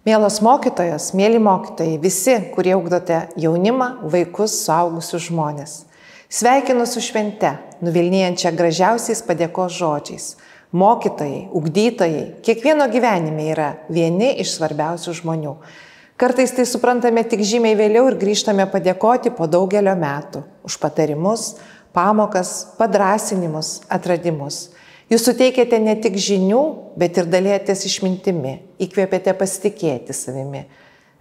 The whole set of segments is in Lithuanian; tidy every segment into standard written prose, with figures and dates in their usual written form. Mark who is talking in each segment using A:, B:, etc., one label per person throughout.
A: Mielos mokytojos, mėly mokytojai, visi, kurie ugdote jaunimą, vaikus, suaugusius žmonės. Sveikinu su švente, nuvilnijančia gražiausiais padėkos žodžiais. Mokytojai, ugdytojai, kiekvieno gyvenime yra vieni iš svarbiausių žmonių. Kartais tai suprantame tik žymiai vėliau ir grįžtame padėkoti po daugelio metų už patarimus, pamokas, padrąsinimus, atradimus. Jūs suteikėte ne tik žinių, bet ir dalėjotės išmintimi, įkvėpėte pasitikėti savimi.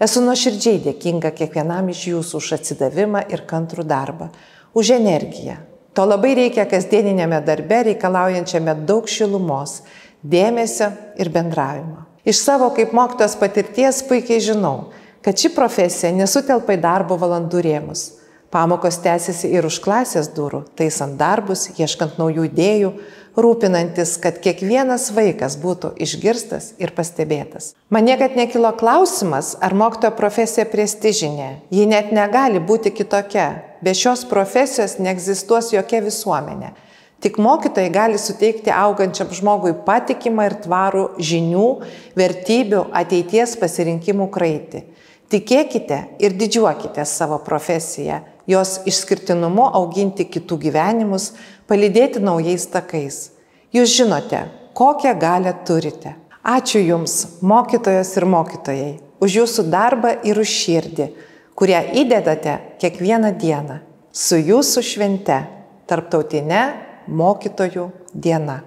A: Esu nuoširdžiai dėkinga kiekvienam iš jūsų už atsidavimą ir kantrų darbą, už energiją. To labai reikia kasdieninėme darbe, reikalaujančiame daug šilumos, dėmesio ir bendravimo. Iš savo kaip mokytojos patirties puikiai žinau, kad ši profesija nesutelpa į darbo valandų rėmus. Pamokos tęsiasi ir už klasės durų, taisant darbus, ieškant naujų idėjų, rūpinantis, kad kiekvienas vaikas būtų išgirstas ir pastebėtas. Man niekad nekilo klausimas, ar mokytojo profesija prestižinė. Ji net negali būti kitokia. Be šios profesijos neegzistuos jokia visuomenė. Tik mokytojai gali suteikti augančiam žmogui patikimą ir tvarų žinių, vertybių, ateities pasirinkimų kraitį. Tikėkite ir didžiuokite savo profesiją, jos išskirtinumu auginti kitų gyvenimus, palydėti naujais takais. Jūs žinote, kokią galią turite. Ačiū Jums, mokytojos ir mokytojai, už Jūsų darbą ir už širdį, kurią įdedate kiekvieną dieną. Su Jūsų švente, Tarptautine mokytojų diena.